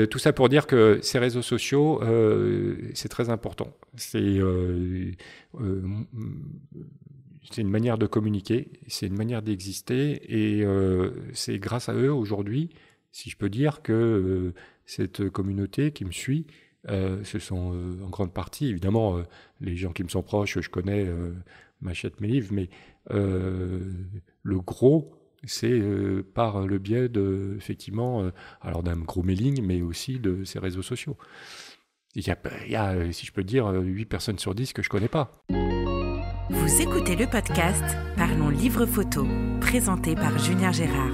Tout ça pour dire que ces réseaux sociaux, c'est très important. C'est une manière de communiquer, c'est une manière d'exister, et c'est grâce à eux aujourd'hui, si je peux dire, que cette communauté qui me suit, ce sont en grande partie, évidemment, les gens qui me sont proches, je connais, m'achètent mes livres, mais le gros, c'est par le biais de, effectivement, alors d'un gros mailing, mais aussi de ces réseaux sociaux. Il y a, si je peux dire, 8 personnes sur 10 que je connais pas. Vous écoutez le podcast Parlons Livre Photo, présenté par Julien Gérard.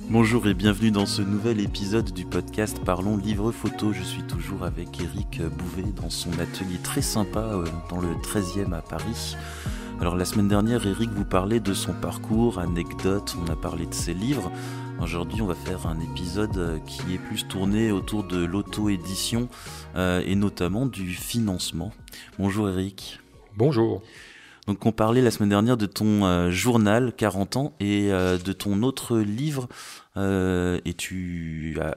Bonjour et bienvenue dans ce nouvel épisode du podcast Parlons Livre Photo. Je suis toujours avec Eric Bouvet dans son atelier très sympa dans le 13e à Paris. Alors la semaine dernière, Eric vous parlait de son parcours, anecdotes, on a parlé de ses livres. Aujourd'hui, on va faire un épisode qui est plus tourné autour de l'auto-édition et notamment du financement. Bonjour Eric. Bonjour. Donc on parlait la semaine dernière de ton journal 40 ans et de ton autre livre et tu as...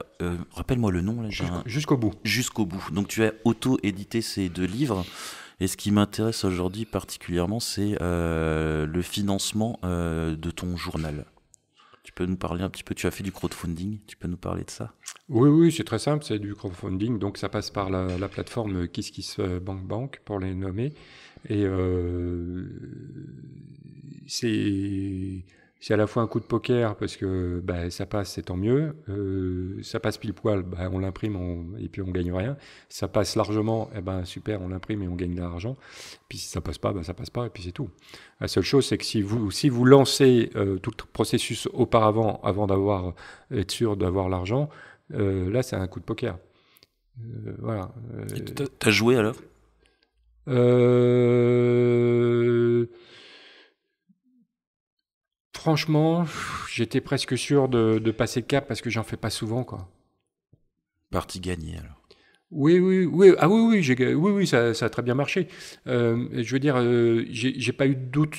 rappelle-moi le nom là. Jusqu'au bout. Jusqu'au bout. Donc tu as auto-édité ces deux livres et ce qui m'intéresse aujourd'hui particulièrement c'est le financement de ton journal. Tu peux nous parler un petit peu, tu as fait du crowdfunding, tu peux nous parler de ça ? Oui, c'est très simple, c'est du crowdfunding, donc ça passe par la plateforme KissKissBankBank pour les nommer, et c'est à la fois un coup de poker parce que ça passe, c'est tant mieux, ça passe pile poil, on l'imprime et puis on gagne rien, ça passe largement, super, on l'imprime et on gagne de l'argent, puis si ça passe pas, ça passe pas et puis c'est tout. La seule chose, c'est que si vous lancez tout le processus auparavant, avant être sûr d'avoir l'argent, là c'est un coup de poker. Voilà. Et t'as joué alors ? Franchement, j'étais presque sûr de passer le cap parce que j'en fais pas souvent, quoi. Partie gagnée alors. Oui. Ah oui, ça a très bien marché. Je veux dire, j'ai pas eu de doute.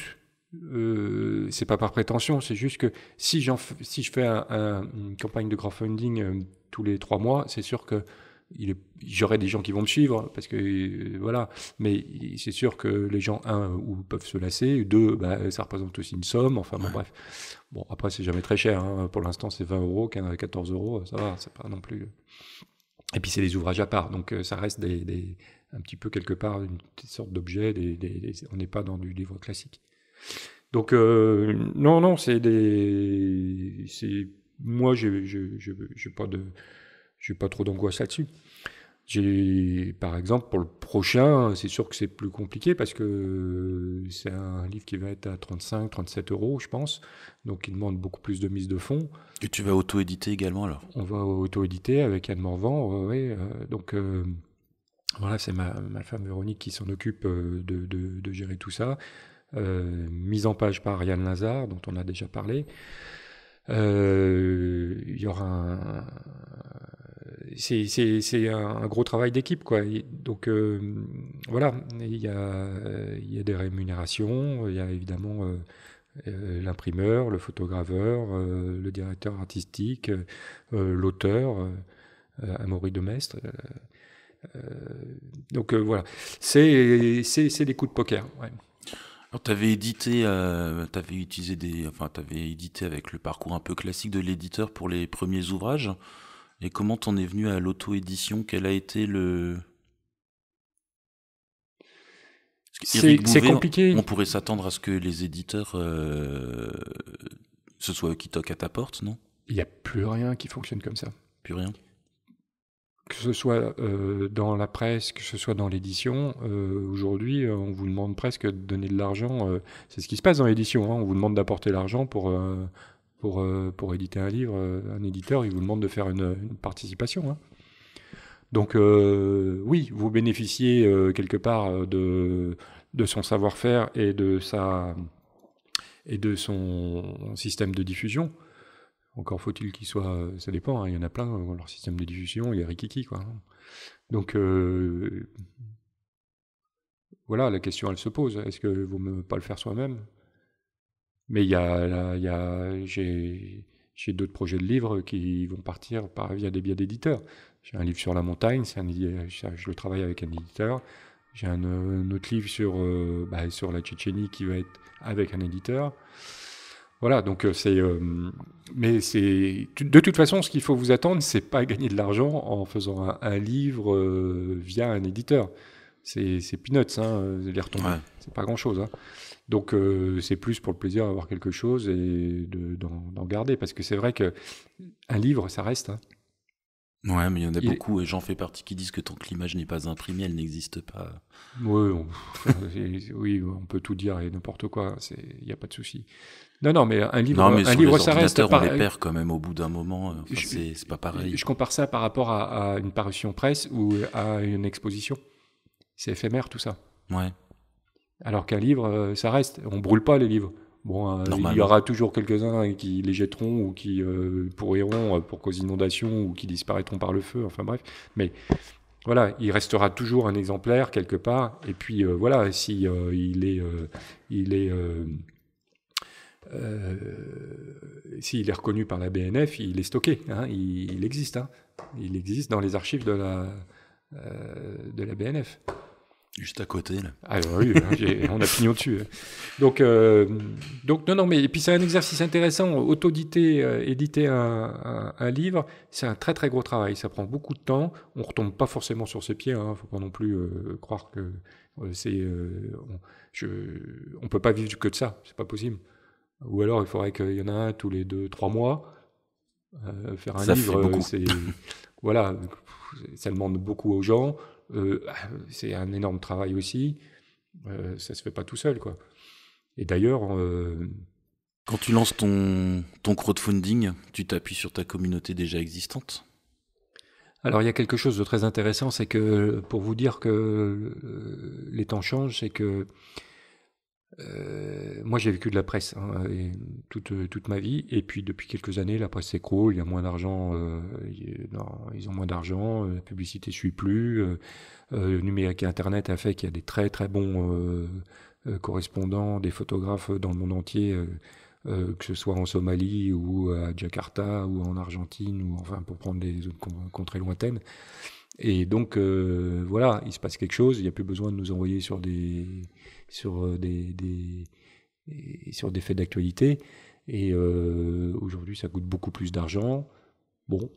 C'est pas par prétention, c'est juste que si je fais une campagne de crowdfunding tous les 3 mois, c'est sûr que j'aurai des gens qui vont me suivre parce que voilà, mais c'est sûr que les gens ou peuvent se lasser, 2 ça représente aussi une somme, enfin bon, bref. Bon, après c'est jamais très cher, hein. Pour l'instant c'est 20 €, 14 €, ça va, c'est pas non plus. Et puis c'est des ouvrages à part, donc ça reste un petit peu quelque part une sorte d'objet, on n'est pas dans du livre classique. Donc non, moi j'ai pas trop d'angoisse là-dessus. Par exemple, pour le prochain, c'est sûr que c'est plus compliqué parce que c'est un livre qui va être à 35, 37 €, je pense. Donc, il demande beaucoup plus de mise de fonds. Et tu vas auto-éditer également alors ? On va auto-éditer avec Anne Morvan. Oui. Donc, voilà, c'est ma femme Véronique qui s'en occupe de gérer tout ça. Mise en page par Ariane Lazare, dont on a déjà parlé. Il y aura c'est un gros travail d'équipe, quoi. Donc voilà, il y a des rémunérations, il y a évidemment l'imprimeur, le photograveur, le directeur artistique, l'auteur, Amaury Demestre. Donc voilà, c'est des coups de poker. Ouais. Alors, t'avais édité avec le parcours un peu classique de l'éditeur pour les premiers ouvrages. Et comment t'en es venu à l'auto-édition ? Quel a été le... C'est compliqué. On pourrait s'attendre à ce que les éditeurs, ce soit eux qui toquent à ta porte, non ? Il n'y a plus rien qui fonctionne comme ça. Plus rien ? Que ce soit dans la presse, que ce soit dans l'édition, aujourd'hui, on vous demande presque de donner de l'argent. C'est ce qui se passe dans l'édition, hein. On vous demande d'apporter l'argent pour éditer un livre. Un éditeur, il vous demande de faire une participation, hein. Donc, oui, vous bénéficiez quelque part de son savoir-faire et de son système de diffusion. Encore faut-il qu'il soit... ça dépend, hein, il y en a plein, leur système de diffusion, il est rikiki, quoi. Donc, voilà, la question, elle se pose. Est-ce que vaut mieux pas le faire soi-même? Mais j'ai d'autres projets de livres qui vont partir via des biais d'éditeurs. J'ai un livre sur la montagne, je le travaille avec un éditeur. J'ai un autre livre sur la Tchétchénie qui va être avec un éditeur. Voilà, donc mais de toute façon, ce qu'il faut vous attendre, c'est pas gagner de l'argent en faisant un livre via un éditeur. C'est peanuts, hein, les retombées. Ouais. C'est pas grand-chose. Hein. Donc c'est plus pour le plaisir d'avoir quelque chose et d'en garder, parce que c'est vrai que un livre, ça reste. Hein. Ouais, mais il y en a beaucoup, et j'en fais partie, qui disent que tant que l'image n'est pas imprimée, elle n'existe pas. Oui, on peut tout dire et n'importe quoi, il n'y a pas de souci. Non, mais un livre, ça reste. On les perd quand même au bout d'un moment, c'est pas pareil. Je compare ça par rapport à une parution presse ou à une exposition. C'est éphémère tout ça. Ouais. Alors qu'un livre, ça reste. On brûle pas les livres. Bon, il y aura toujours quelques-uns qui les jetteront ou qui pourriront pour cause d'inondation ou qui disparaîtront par le feu. Enfin bref. Mais voilà, il restera toujours un exemplaire quelque part. Et puis voilà, si s'il est reconnu par la BNF, il est stocké. Hein, il existe. Hein. Il existe dans les archives de la BNF. Juste à côté, là. Ah oui, on a pignon dessus. Donc non, mais et puis c'est un exercice intéressant. Éditer un livre, c'est un très très gros travail. Ça prend beaucoup de temps. On retombe pas forcément sur ses pieds. Hein. Faut pas non plus croire que on peut pas vivre que de ça. C'est pas possible. Ou alors il faudrait qu'il y en a un tous les 2-3 mois. Faire un livre, c'est voilà, ça demande beaucoup aux gens. C'est un énorme travail aussi. Ça se fait pas tout seul, quoi. Et d'ailleurs, quand tu lances ton crowdfunding, tu t'appuies sur ta communauté déjà existante? Alors il y a quelque chose de très intéressant, c'est que pour vous dire que les temps changent, c'est que moi j'ai vécu de la presse toute ma vie, et puis depuis quelques années la presse s'écroule, il y a moins d'argent, ils ont moins d'argent, la publicité suit plus, le numérique et internet a fait qu'il y a des très très bons correspondants, des photographes dans le monde entier, que ce soit en Somalie ou à Jakarta ou en Argentine, ou enfin pour prendre des autres contrées lointaines. Et donc voilà, il se passe quelque chose, il n'y a plus besoin de nous envoyer sur des faits d'actualité. Et aujourd'hui, ça coûte beaucoup plus d'argent. Bon,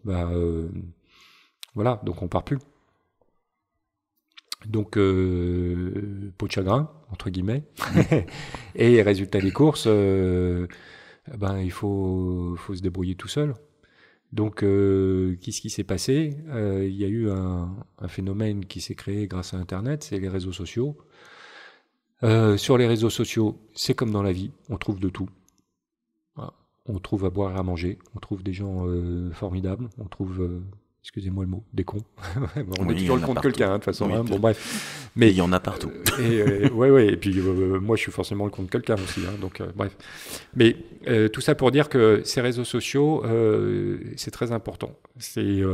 voilà, donc on part plus. Donc peau de chagrin, entre guillemets. Et résultat des courses, il faut se débrouiller tout seul. Donc, qu'est-ce qui s'est passé? Il y a eu un phénomène qui s'est créé grâce à Internet, c'est les réseaux sociaux. Sur les réseaux sociaux, c'est comme dans la vie, on trouve de tout. Voilà. On trouve à boire et à manger, on trouve des gens formidables, on trouve, excusez-moi le mot, des cons. On est toujours le con de quelqu'un, de toute façon. Oui, bon, bref. Mais il y en a partout. Et puis moi, je suis forcément le con de quelqu'un aussi. Donc, bref. Mais tout ça pour dire que ces réseaux sociaux, c'est très important. C'est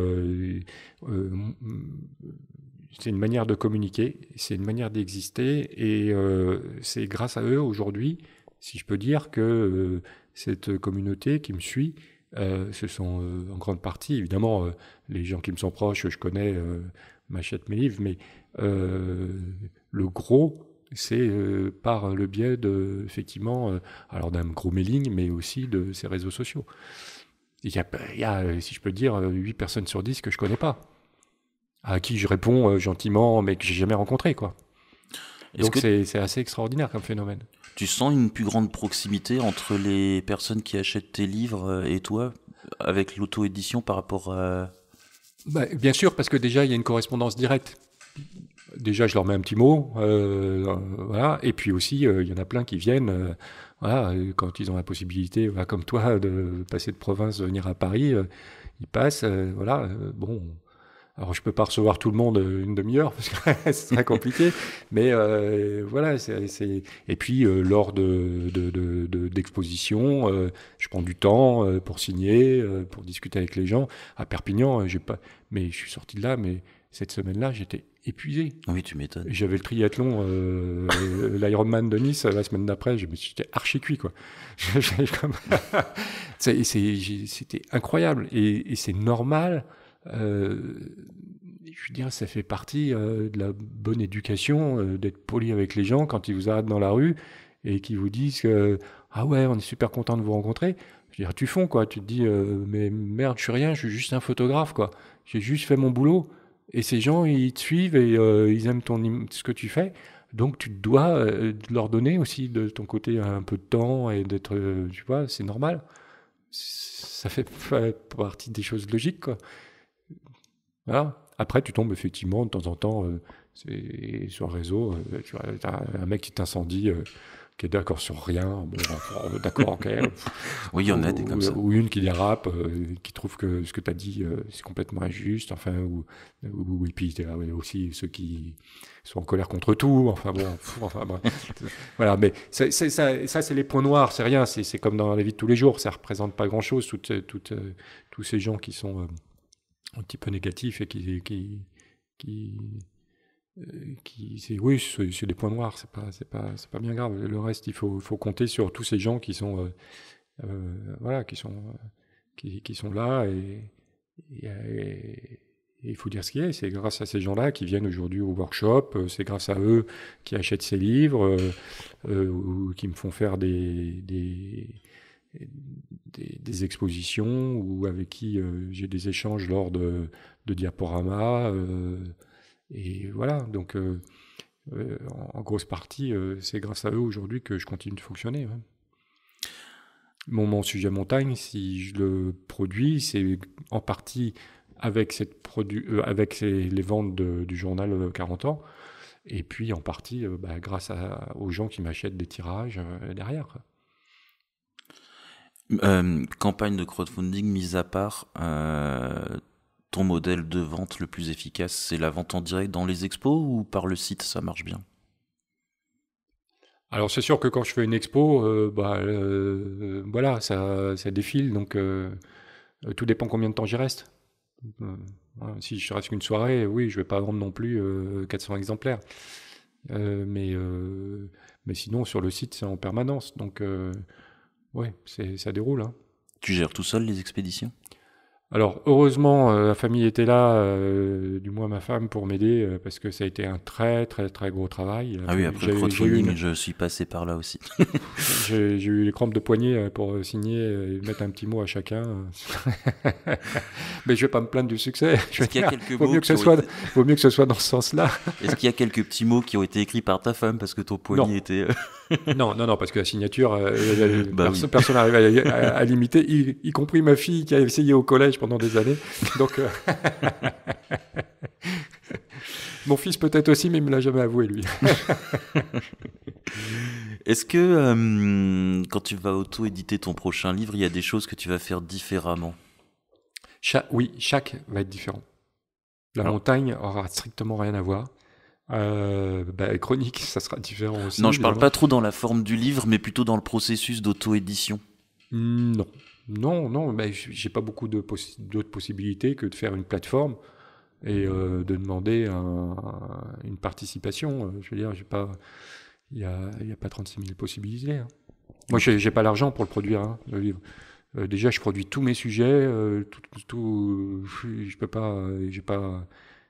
une manière de communiquer, c'est une manière d'exister, et c'est grâce à eux aujourd'hui, si je peux dire, que cette communauté qui me suit, ce sont en grande partie, évidemment, les gens qui me sont proches, je connais, m'achètent mes livres, mais le gros, c'est par le biais effectivement, alors d'un gros mailing, mais aussi de ces réseaux sociaux. Il y a, si je peux dire, 8 personnes sur 10 que je connais pas, à qui je réponds gentiment, mais que j'ai jamais rencontré, quoi. Donc c'est assez extraordinaire comme phénomène. Tu sens une plus grande proximité entre les personnes qui achètent tes livres et toi, avec l'auto-édition par rapport à... Bien sûr, parce que déjà, il y a une correspondance directe. Déjà, je leur mets un petit mot, voilà. Et puis aussi, il y en a plein qui viennent, voilà, quand ils ont la possibilité, voilà, comme toi, de passer de province, venir à Paris, ils passent, voilà, bon... Alors, je peux pas recevoir tout le monde une demi-heure parce que c'est très compliqué. Mais voilà, et puis lors d'expositions, je prends du temps pour signer, pour discuter avec les gens. À Perpignan, j'ai pas. Mais je suis sorti de là, mais cette semaine-là, j'étais épuisé. Oui, tu m'étonnes. J'avais le triathlon, l'Ironman de Nice la semaine d'après, j'étais archi cuit, quoi. C'était incroyable et c'est normal. Je veux dire, ça fait partie de la bonne éducation, d'être poli avec les gens quand ils vous arrêtent dans la rue et qu'ils vous disent que ah ouais, on est super content de vous rencontrer. Je veux dire, tu fonds, quoi. Tu te dis mais merde, je suis rien, je suis juste un photographe, quoi. J'ai juste fait mon boulot. Et ces gens, ils te suivent et ils aiment ce que tu fais. Donc, tu dois leur donner aussi de ton côté un peu de temps et d'être, tu vois, c'est normal. Ça fait partie des choses logiques, quoi. Voilà. Après, tu tombes effectivement de temps en temps sur le réseau. Tu as un mec qui t'incendie, qui est d'accord sur rien. Bon, enfin, d'accord, ok. Oui, il y en a des comme ça. Ou une qui dérape, qui trouve que ce que tu as dit, c'est complètement injuste. Enfin, et puis il y a aussi ceux qui sont en colère contre tout. Enfin bon, enfin, bref. Voilà, mais ça, c'est les points noirs, c'est rien. C'est comme dans la vie de tous les jours. Ça représente pas grand-chose, tous ces gens qui sont un petit peu négatifs et qui oui, c'est des points noirs, c'est pas bien grave. Le reste, il faut compter sur tous ces gens qui sont voilà, qui sont là et il faut dire ce qu'il y a. C'est grâce à ces gens-là qui viennent aujourd'hui au workshop, c'est grâce à eux qui achètent ces livres ou qui me font faire des expositions ou avec qui j'ai des échanges lors de diaporamas. Et voilà, donc en grosse partie, c'est grâce à eux aujourd'hui que je continue de fonctionner. Ouais. Mon sujet montagne, si je le produis, c'est en partie avec les ventes du journal 40 ans, et puis en partie grâce aux gens qui m'achètent des tirages derrière. Quoi. Campagne de crowdfunding mise à part, ton modèle de vente le plus efficace, c'est la vente en direct dans les expos ou par le site, ça marche bien? Alors c'est sûr que quand je fais une expo, voilà, ça défile, donc tout dépend combien de temps j'y reste. Voilà, si je reste qu'une soirée, oui, je vais pas vendre non plus 400 exemplaires. Mais sinon, sur le site, c'est en permanence, donc ouais, ça déroule. Hein. Tu gères tout seul les expéditions? Alors, heureusement, la famille était là, du moins ma femme, pour m'aider, parce que ça a été un très, très, très gros travail. Ah oui, après le crowdfunding, je suis passé par là aussi. J'ai eu les crampes de poignet pour signer et mettre un petit mot à chacun. Mais je vais pas me plaindre du succès. Est-ce qu'il y a quelques vaut mieux que ce soit dans ce sens-là. Est-ce qu'il y a quelques petits mots qui ont été écrits par ta femme parce que ton poignet était... Non, parce que la signature, personne n'arrive à l'imiter, y compris ma fille qui a essayé au collège pendant des années. Donc, mon fils peut-être aussi, mais il me l'a jamais avoué, lui. Est-ce que quand tu vas auto-éditer ton prochain livre, il y a des choses que tu vas faire différemment? Oui, chaque va être différent. La montagne aura strictement rien à voir. Chronique, ça sera différent aussi. Non, je parle pas trop dans la forme du livre, mais plutôt dans le processus d'auto-édition. Non, j'ai pas beaucoup d'autres possibilités que de faire une plateforme et de demander une participation. Je veux dire, il y a pas 36 000 possibilités. Hein. Moi, j'ai pas l'argent pour le produire, hein, le livre. Déjà, je produis tous mes sujets, je peux pas, j'ai pas.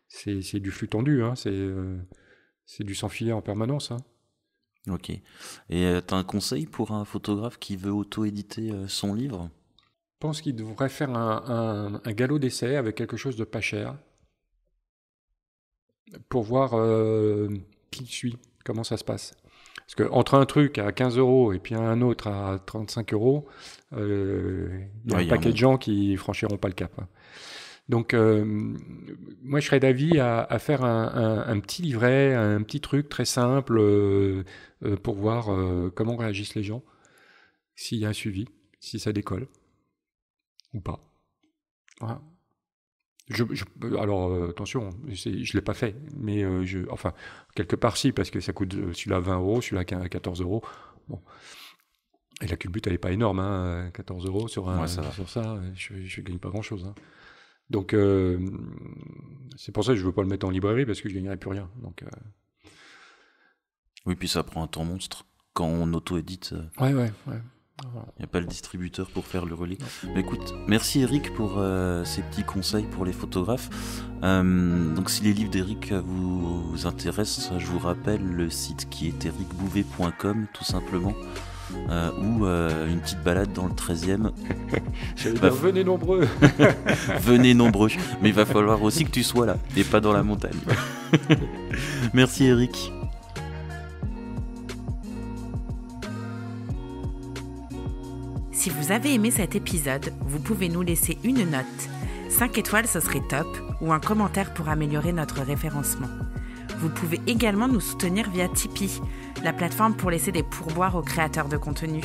C'est du flux tendu, hein, c'est du sans filet en permanence. Hein. Ok. Et tu as un conseil pour un photographe qui veut auto-éditer son livre? Je pense qu'il devrait faire un galop d'essai avec quelque chose de pas cher pour voir qui je suis, comment ça se passe. Parce qu'entre un truc à 15 € et puis un autre à 35 €, il y a un paquet de gens qui franchiront pas le cap. Hein. Donc, moi, je serais d'avis à faire un petit livret, un petit truc très simple pour voir comment réagissent les gens, s'il y a un suivi, si ça décolle ou pas. Voilà. Alors, attention, je ne l'ai pas fait, mais enfin, quelque part si, parce que ça coûte celui-là 20 €, celui-là 14 €. Bon. Et la culbute, elle n'est pas énorme, hein, 14 € sur ça, je ne gagne pas grand-chose. Hein. Donc, c'est pour ça que je ne veux pas le mettre en librairie, parce que je ne gagnerai plus rien. Donc, Oui, puis ça prend un temps monstre. Quand on auto-édite, ouais. Il n'y a pas le distributeur pour faire le relais. Mais écoute, merci Eric pour ces petits conseils pour les photographes. Donc si les livres d'Eric vous intéressent, je vous rappelle le site qui est ericbouvet.com tout simplement, ou une petite balade dans le 13e. Venez nombreux. Venez nombreux, mais il va falloir aussi que tu sois là et pas dans la montagne. Merci Eric. Si vous avez aimé cet épisode, vous pouvez nous laisser une note. 5 étoiles, ce serait top, ou un commentaire pour améliorer notre référencement. Vous pouvez également nous soutenir via Tipeee, la plateforme pour laisser des pourboires aux créateurs de contenu.